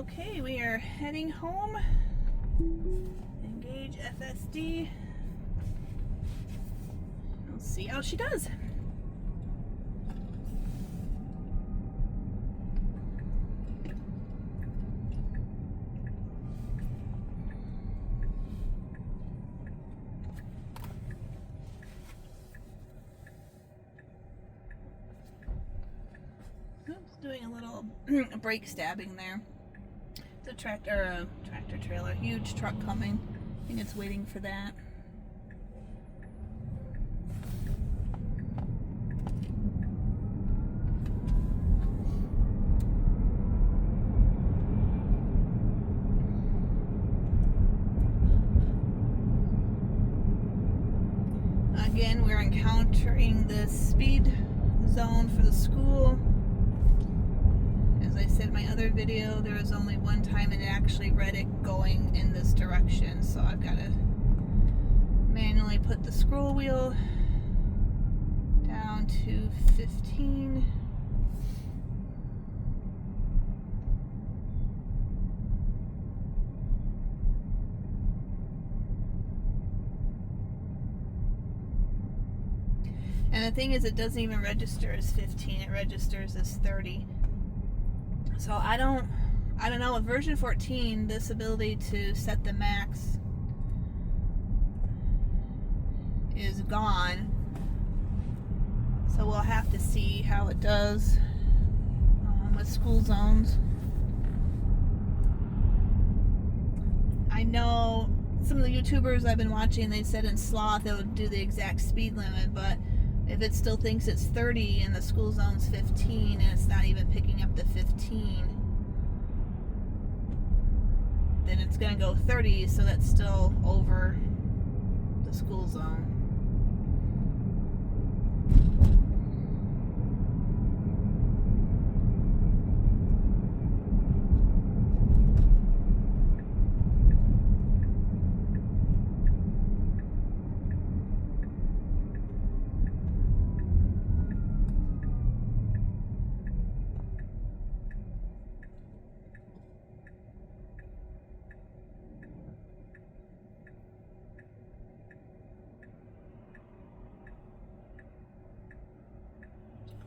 Okay, we are heading home. Engage FSD. We'll see how she does. Oops, doing a little brake stabbing there. It's a tractor trailer, huge truck coming. I think it's waiting for that. Again, we're encountering the speed zone for the school. As I said in my other video, there was only one time it actually read it going in this direction, so I've got to manually put the scroll wheel down to 15. And the thing is, it doesn't even register as 15, it registers as 30. So I don't know, with version 14, this ability to set the max is gone. So we'll have to see how it does with school zones. I know some of the YouTubers I've been watching, they said in Sloth it would do the exact speed limit, but if it still thinks it's 30 and the school zone's 15 and it's not even picking up the 15, then it's going to go 30, so that's still over the school zone.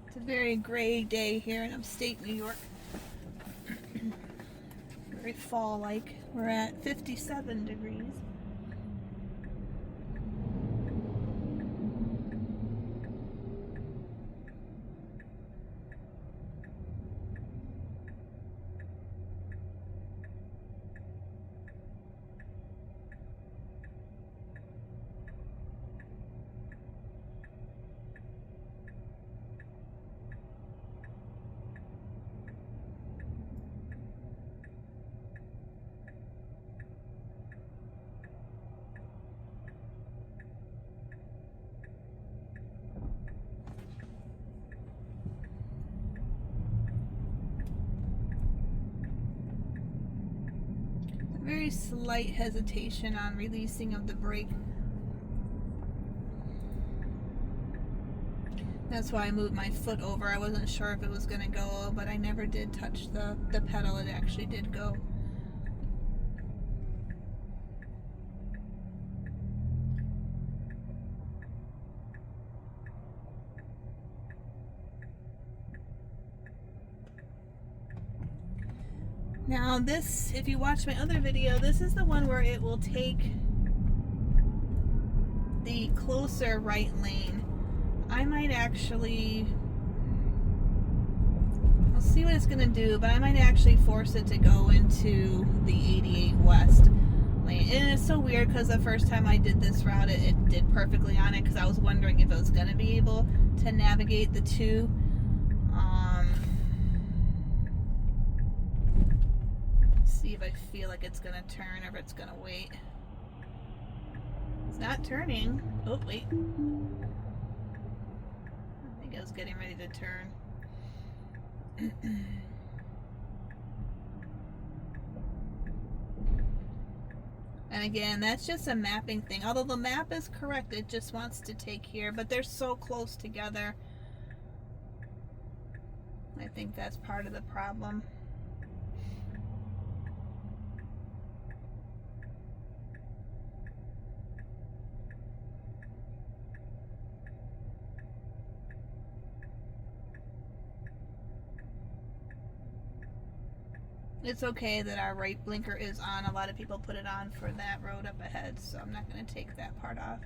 It's a very gray day here in upstate New York. Very fall-like. We're at 57 degrees. Very slight hesitation on releasing of the brake. That's why I moved my foot over. I wasn't sure if it was going to go, but I never did touch the pedal. It actually did go. Now this, if you watch my other video, this is the one where it will take the closer right lane. I might actually, I'll see what it's going to do, but I might actually force it to go into the 88 West lane. And it's so weird because the first time I did this route, it did perfectly on it, because I was wondering if it was going to be able to navigate the two. See if I feel like it's gonna turn or if it's gonna wait. It's not turning. Oh, wait. I think I was getting ready to turn. And again, that's just a mapping thing. Although the map is correct, it just wants to take here, but they're so close together. I think that's part of the problem. It's okay that our right blinker is on. A lot of people put it on for that road up ahead, so I'm not going to take that part off.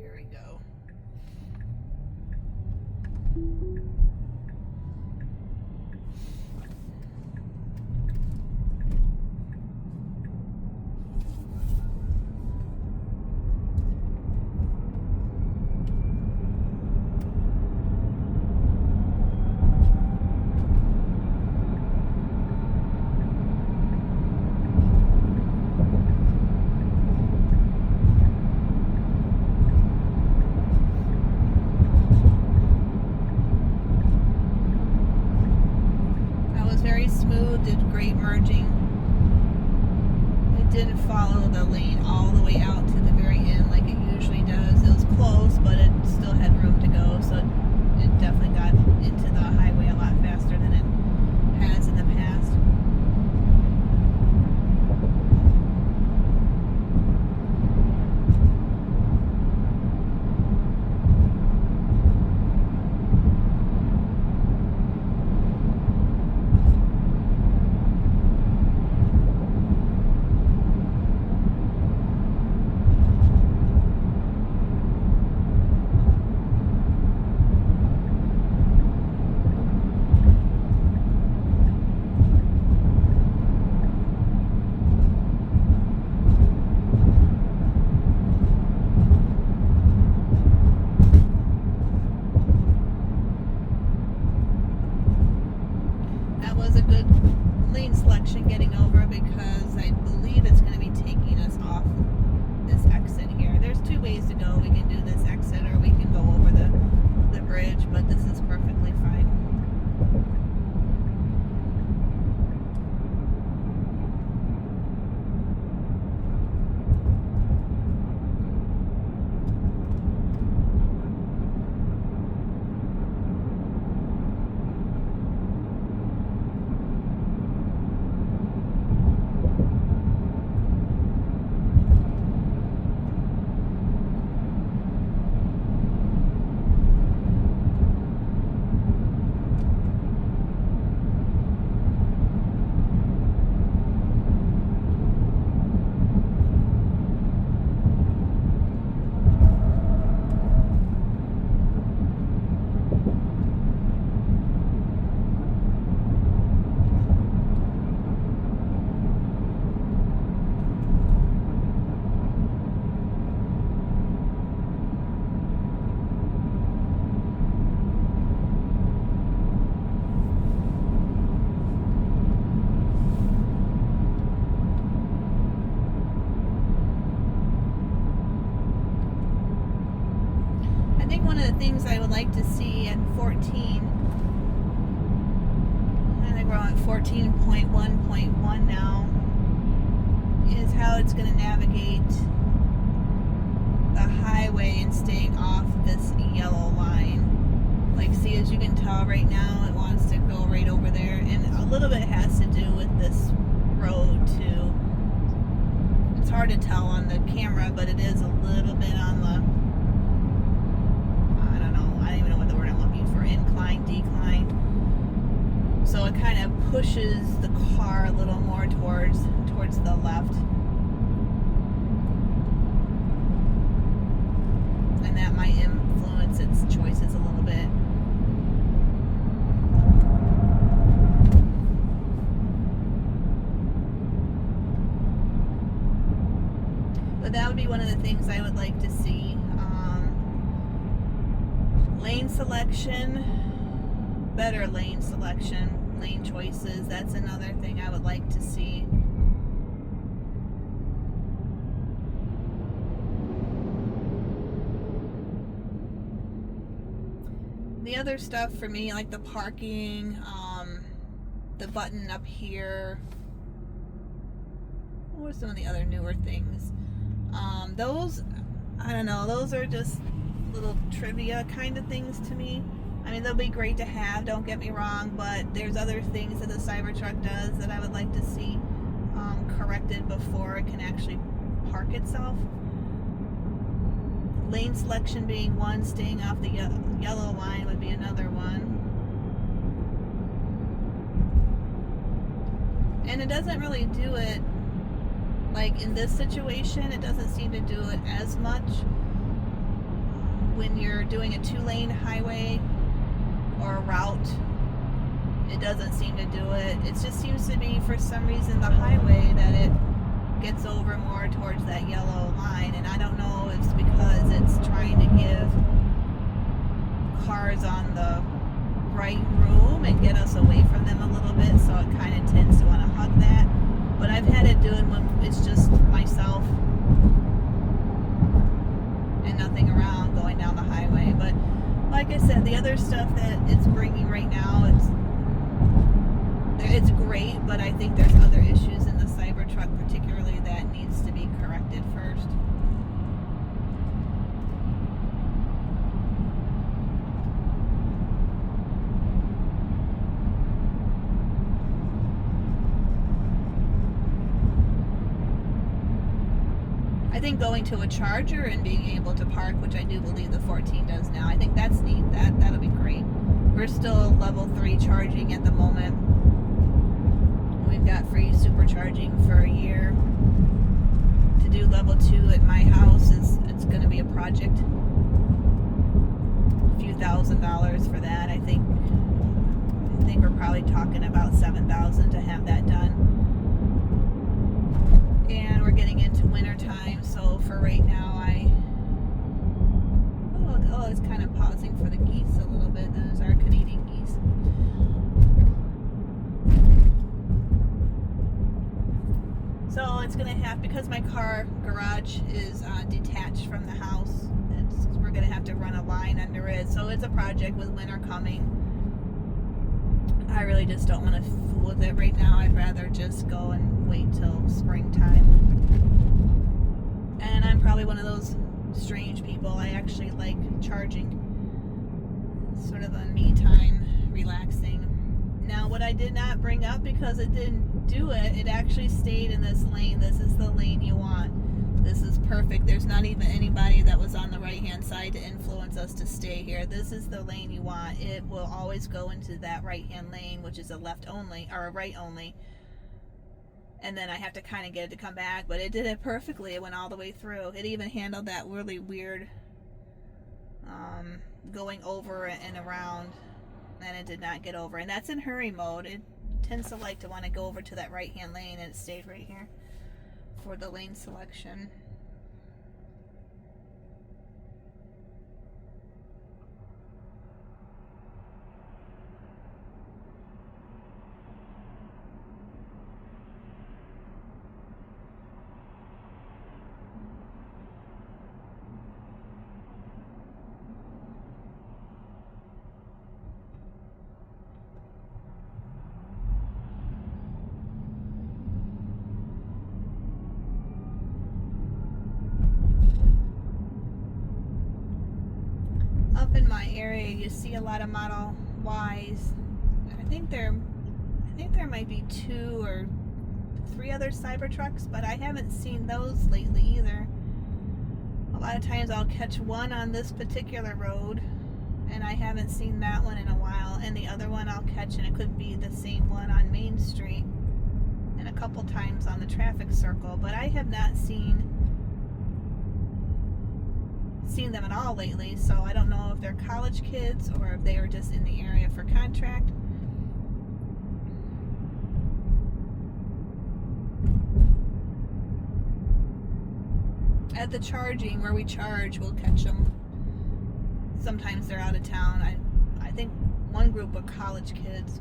Here we go. Very smooth, did great merging. It didn't follow the lane all the way out to the very end like it usually does. It was close, but it still had room to go, so it definitely got into the highway a lot faster than it has in the past. Was a good lane selection getting over, because I believe it's going to be taking us off this exit here. There's two ways to go. We can do this exit or we can go over the bridge, but this is perfectly fine. I think one of the things I would like to see at 14, I think we're on 14.1.1 now, is how it's going to navigate the highway and staying off this yellow line. Like, see, as you can tell right now, it wants to go right over there, and a little bit has to do with this road too. It's hard to tell on the camera, but it is a little bit on the, I don't even know what the word I'm looking for, incline, decline. So it kind of pushes the car a little more towards the left. And that might influence its choices a little bit. But that would be one of the things I would like to see. Lane selection, better lane selection, lane choices, that's another thing I would like to see. The other stuff for me, like the parking, the button up here, what are some of the other newer things? Those, I don't know, those are just little trivia kind of things to me. I mean, they'll be great to have, don't get me wrong, but there's other things that the Cybertruck does that I would like to see corrected before it can actually park itself. Lane selection being one, staying off the yellow line would be another one. And it doesn't really do it, like in this situation, it doesn't seem to do it as much when you're doing a 2-lane highway or a route. It doesn't seem to do it. It just seems to be, for some reason, the highway that it gets over more towards that yellow line. And I don't know if it's because it's trying to give cars on the right room and get us away from them a little bit, so it kind of tends to want to hug that. But I've had it do it when it's just myself and nothing around going down the highway. But like I said, the other stuff that it's bringing right now, it's great, but I think there's other issues in the Cybertruck particularly that needs to be corrected first. I think going to a charger and being able to park, which I do believe the 14 does now, I think that's neat. That'll be great. We're still level 3 charging at the moment. We've got free supercharging for a year. To do level 2 at my house it's going to be a project. A few $1,000s for that. I think we're probably talking about $7,000 to have that done. And we're getting into winter time, so for right now it's kind of pausing for the geese a little bit. Those are Canadian geese. So it's gonna have, because my car garage is detached from the house, we're gonna have to run a line under it. So it's a project with winter coming. I really just don't want to fool with it right now. I'd rather just go and wait till springtime. And I'm probably one of those strange people. I actually like charging. Sort of a me time, relaxing. Now, what I did not bring up, because it didn't do it, it actually stayed in this lane. This is the lane you want. This is perfect. There's not even anybody that was on the right-hand side to influence us to stay here. This is the lane you want. It will always go into that right-hand lane, which is a left only, or a right only. And then I have to kind of get it to come back, but it did it perfectly. It went all the way through. It even handled that really weird going over and around, and it did not get over. And that's in hurry mode. It tends to like to want to go over to that right-hand lane, and it stayed right here for the lane selection. Up in my area, you see a lot of Model Ys. I think there might be 2 or 3 other Cybertrucks, but I haven't seen those lately either. A lot of times I'll catch one on this particular road, and I haven't seen that one in a while, and the other one I'll catch, and it could be the same one on Main Street, and a couple times on the traffic circle, but I have not seen them at all lately, so I don't know if they're college kids or if they are just in the area for contract. At the charging where we charge, we'll catch them. Sometimes they're out of town. I think one group of college kids,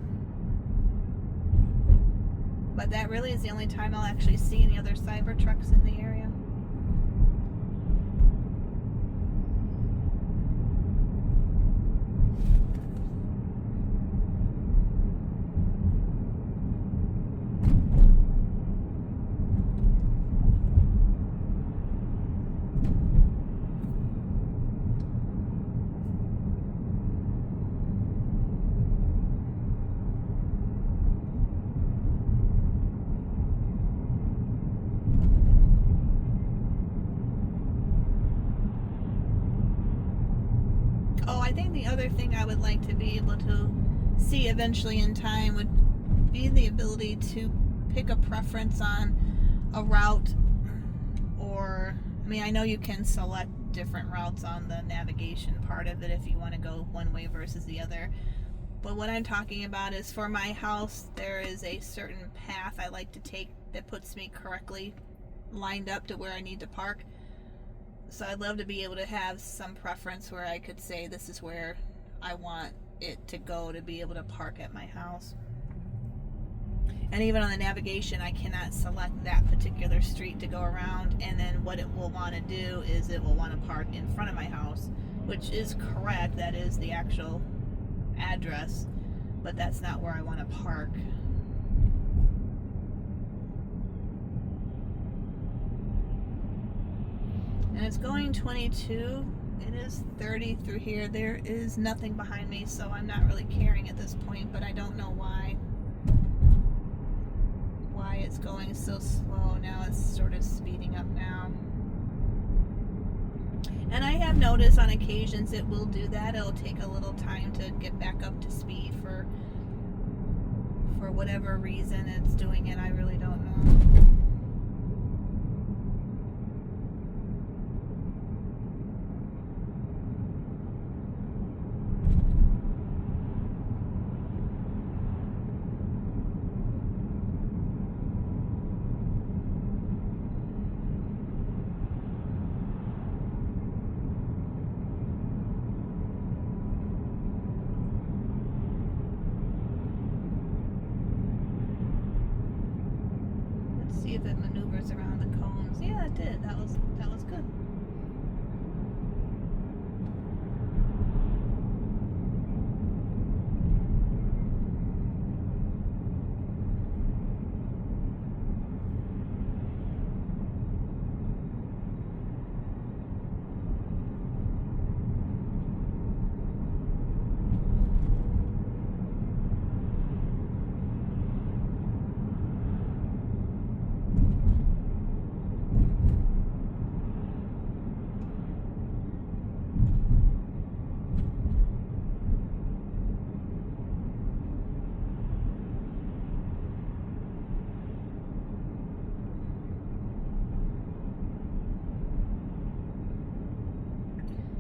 but that really is the only time I'll actually see any other Cybertrucks in the area. Oh, I think the other thing I would like to be able to see eventually in time would be the ability to pick a preference on a route, or, I mean, I know you can select different routes on the navigation part of it if you want to go one way versus the other. But what I'm talking about is, for my house, there is a certain path I like to take that puts me correctly lined up to where I need to park. So I'd love to be able to have some preference where I could say this is where I want it to go to be able to park at my house. And even on the navigation, I cannot select that particular street to go around, and then what it will want to do is it will want to park in front of my house, which is correct. That is the actual address, but that's not where I want to park. And it's going 22. It is 30 through here. There is nothing behind me, so I'm not really caring at this point, but I don't know why it's going so slow. Now it's sort of speeding up now. And I have noticed on occasions it will do that. It'll take a little time to get back up to speed for whatever reason it's doing it. I really don't know. See if it maneuvers around the cones. Yeah, it did. That was good.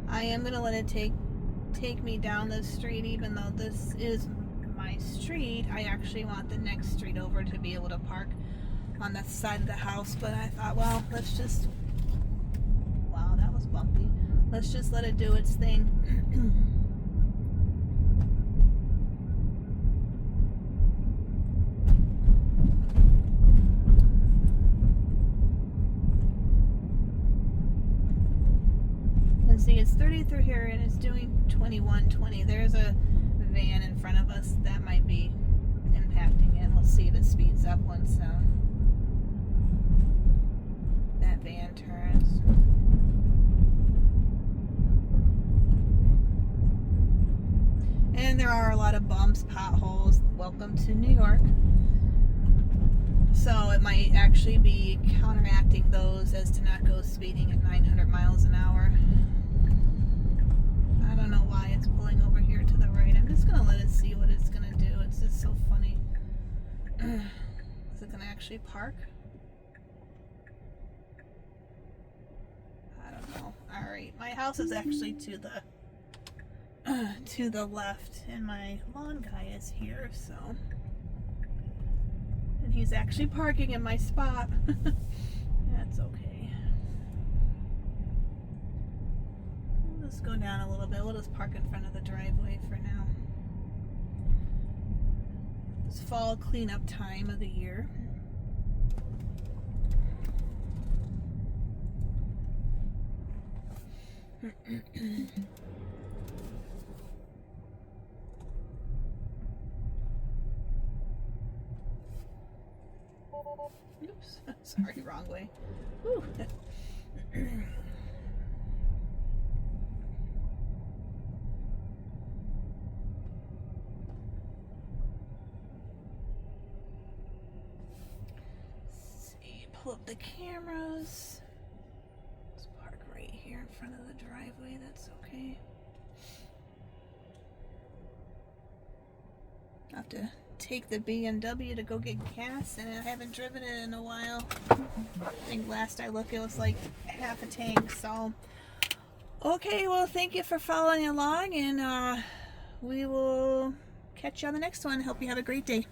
I am going to let it take me down this street, even though this is my street. I actually want the next street over to be able to park on the side of the house, but I thought, well, let's just, wow, that was bumpy. Let's just let it do its thing. See, it's 30 through here and it's doing 21:20. There's a van in front of us that might be impacting it. We'll see if it speeds up once that van turns. And there are a lot of bumps, potholes. Welcome to New York. So it might actually be counteracting those as to not go speeding at 900 miles an hour. I don't know why it's pulling over here to the right. I'm just going to let it see what it's going to do. It's just so funny. Is it going to actually park? I don't know. Alright, my house is actually to the left, and my lawn guy is here, so. And he's actually parking in my spot. That's okay. We'll just go down a little bit. We'll just park in front of the driveway for now. It's fall cleanup time of the year. Oops, sorry, wrong way. Whew. See, pull up the cameras. Let's park right here in front of the driveway. That's okay. I have to take the BMW to go get gas, and I haven't driven it in a while. I think last I looked it was like half a tank. So okay, well, thank you for following along, and we will catch you on the next one. Hope you have a great day.